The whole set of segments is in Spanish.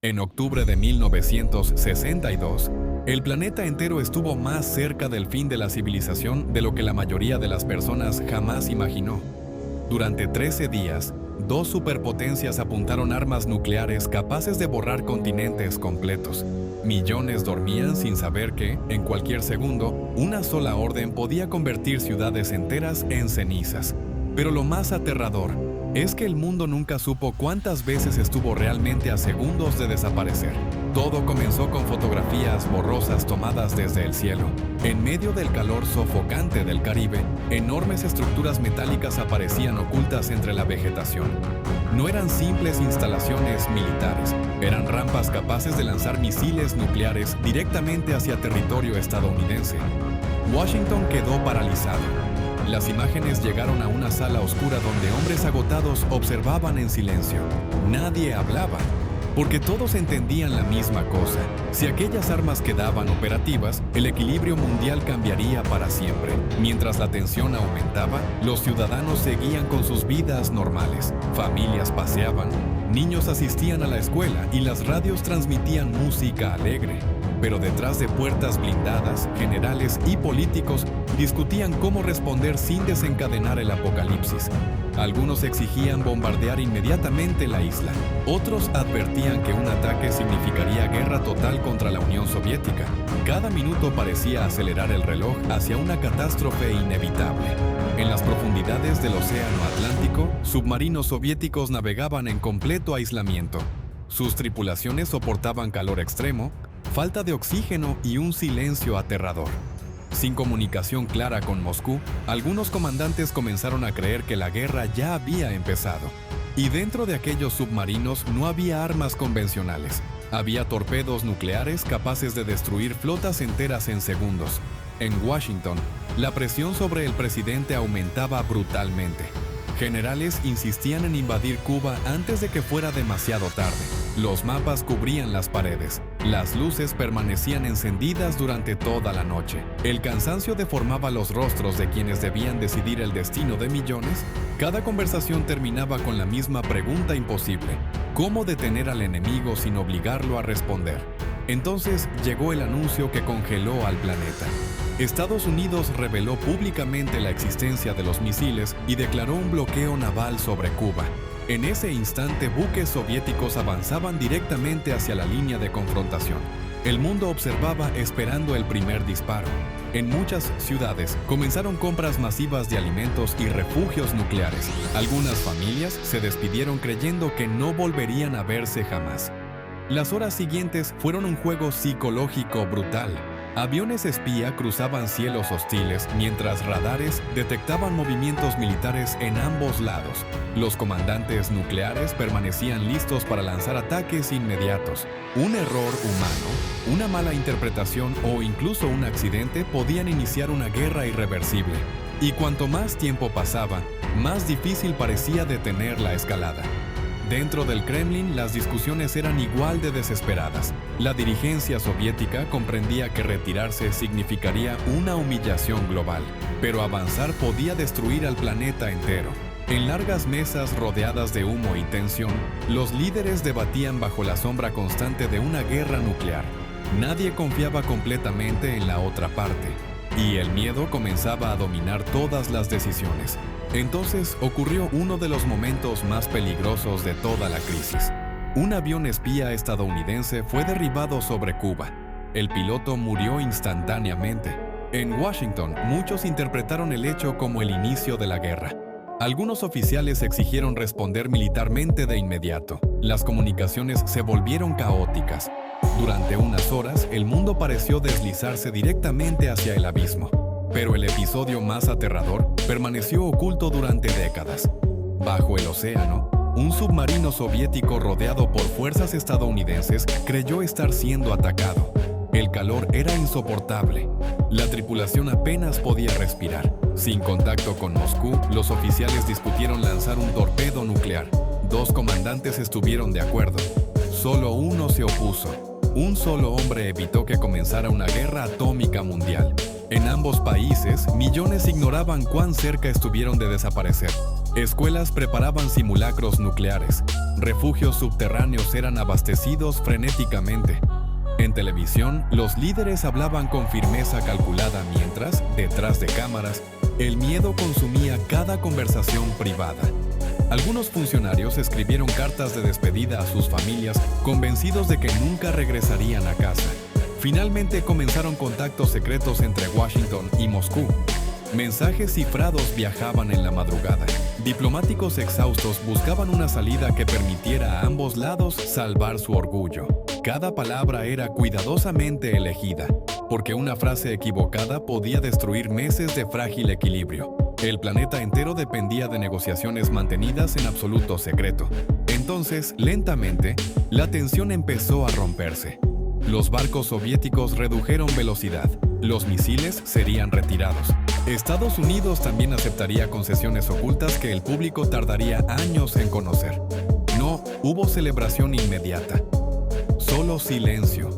En octubre de 1962, el planeta entero estuvo más cerca del fin de la civilización de lo que la mayoría de las personas jamás imaginó. Durante 13 días, dos superpotencias apuntaron armas nucleares capaces de borrar continentes completos. Millones dormían sin saber que, en cualquier segundo, una sola orden podía convertir ciudades enteras en cenizas. Pero lo más aterrador es que el mundo nunca supo cuántas veces estuvo realmente a segundos de desaparecer. Todo comenzó con fotografías borrosas tomadas desde el cielo. En medio del calor sofocante del Caribe, enormes estructuras metálicas aparecían ocultas entre la vegetación. No eran simples instalaciones militares, eran rampas capaces de lanzar misiles nucleares directamente hacia territorio estadounidense. Washington quedó paralizado. Las imágenes llegaron a una sala oscura donde hombres agotados observaban en silencio. Nadie hablaba, porque todos entendían la misma cosa. Si aquellas armas quedaban operativas, el equilibrio mundial cambiaría para siempre. Mientras la tensión aumentaba, los ciudadanos seguían con sus vidas normales. Familias paseaban, niños asistían a la escuela y las radios transmitían música alegre. Pero detrás de puertas blindadas, generales y políticos discutían cómo responder sin desencadenar el apocalipsis. Algunos exigían bombardear inmediatamente la isla. Otros advertían que un ataque significaría guerra total contra la Unión Soviética. Cada minuto parecía acelerar el reloj hacia una catástrofe inevitable. En las profundidades del Océano Atlántico, submarinos soviéticos navegaban en completo aislamiento. Sus tripulaciones soportaban calor extremo, falta de oxígeno y un silencio aterrador. Sin comunicación clara con Moscú, algunos comandantes comenzaron a creer que la guerra ya había empezado. Y dentro de aquellos submarinos no había armas convencionales. Había torpedos nucleares capaces de destruir flotas enteras en segundos. En Washington, la presión sobre el presidente aumentaba brutalmente. Generales insistían en invadir Cuba antes de que fuera demasiado tarde. Los mapas cubrían las paredes. Las luces permanecían encendidas durante toda la noche. El cansancio deformaba los rostros de quienes debían decidir el destino de millones. Cada conversación terminaba con la misma pregunta imposible: ¿cómo detener al enemigo sin obligarlo a responder? Entonces llegó el anuncio que congeló al planeta. Estados Unidos reveló públicamente la existencia de los misiles y declaró un bloqueo naval sobre Cuba. En ese instante, buques soviéticos avanzaban directamente hacia la línea de confrontación. El mundo observaba esperando el primer disparo. En muchas ciudades comenzaron compras masivas de alimentos y refugios nucleares. Algunas familias se despidieron creyendo que no volverían a verse jamás. Las horas siguientes fueron un juego psicológico brutal. Aviones espía cruzaban cielos hostiles mientras radares detectaban movimientos militares en ambos lados. Los comandantes nucleares permanecían listos para lanzar ataques inmediatos. Un error humano, una mala interpretación o incluso un accidente podían iniciar una guerra irreversible. Y cuanto más tiempo pasaba, más difícil parecía detener la escalada. Dentro del Kremlin, las discusiones eran igual de desesperadas. La dirigencia soviética comprendía que retirarse significaría una humillación global, pero avanzar podía destruir al planeta entero. En largas mesas rodeadas de humo y tensión, los líderes debatían bajo la sombra constante de una guerra nuclear. Nadie confiaba completamente en la otra parte, y el miedo comenzaba a dominar todas las decisiones. Entonces ocurrió uno de los momentos más peligrosos de toda la crisis. Un avión espía estadounidense fue derribado sobre Cuba. El piloto murió instantáneamente. En Washington, muchos interpretaron el hecho como el inicio de la guerra. Algunos oficiales exigieron responder militarmente de inmediato. Las comunicaciones se volvieron caóticas. Durante unas horas, el mundo pareció deslizarse directamente hacia el abismo. Pero el episodio más aterrador permaneció oculto durante décadas. Bajo el océano, un submarino soviético rodeado por fuerzas estadounidenses creyó estar siendo atacado. El calor era insoportable. La tripulación apenas podía respirar. Sin contacto con Moscú, los oficiales discutieron lanzar un torpedo nuclear. Dos comandantes estuvieron de acuerdo. Solo uno se opuso. Un solo hombre evitó que comenzara una guerra atómica mundial. En ambos países, millones ignoraban cuán cerca estuvieron de desaparecer. Escuelas preparaban simulacros nucleares. Refugios subterráneos eran abastecidos frenéticamente. En televisión, los líderes hablaban con firmeza calculada mientras, detrás de cámaras, el miedo consumía cada conversación privada. Algunos funcionarios escribieron cartas de despedida a sus familias, convencidos de que nunca regresarían a casa. Finalmente comenzaron contactos secretos entre Washington y Moscú. Mensajes cifrados viajaban en la madrugada. Diplomáticos exhaustos buscaban una salida que permitiera a ambos lados salvar su orgullo. Cada palabra era cuidadosamente elegida, porque una frase equivocada podía destruir meses de frágil equilibrio. El planeta entero dependía de negociaciones mantenidas en absoluto secreto. Entonces, lentamente, la tensión empezó a romperse. Los barcos soviéticos redujeron velocidad. Los misiles serían retirados. Estados Unidos también aceptaría concesiones ocultas que el público tardaría años en conocer. No hubo celebración inmediata. Solo silencio.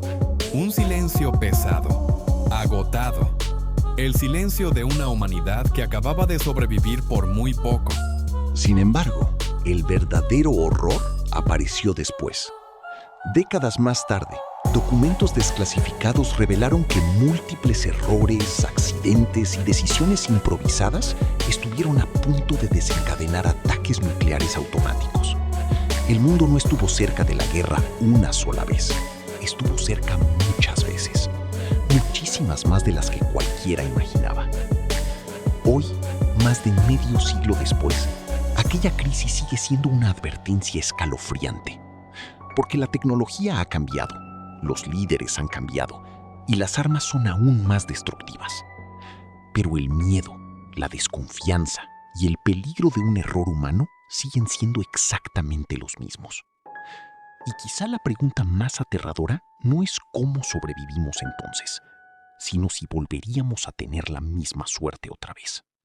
Un silencio pesado, agotado. El silencio de una humanidad que acababa de sobrevivir por muy poco. Sin embargo, el verdadero horror apareció después. Décadas más tarde, documentos desclasificados revelaron que múltiples errores, accidentes y decisiones improvisadas estuvieron a punto de desencadenar ataques nucleares automáticos. El mundo no estuvo cerca de la guerra una sola vez, estuvo cerca muchas veces, muchísimas más de las que cualquiera imaginaba. Hoy, más de medio siglo después, aquella crisis sigue siendo una advertencia escalofriante, porque la tecnología ha cambiado. Los líderes han cambiado y las armas son aún más destructivas. Pero el miedo, la desconfianza y el peligro de un error humano siguen siendo exactamente los mismos. Y quizá la pregunta más aterradora no es cómo sobrevivimos entonces, sino si volveríamos a tener la misma suerte otra vez.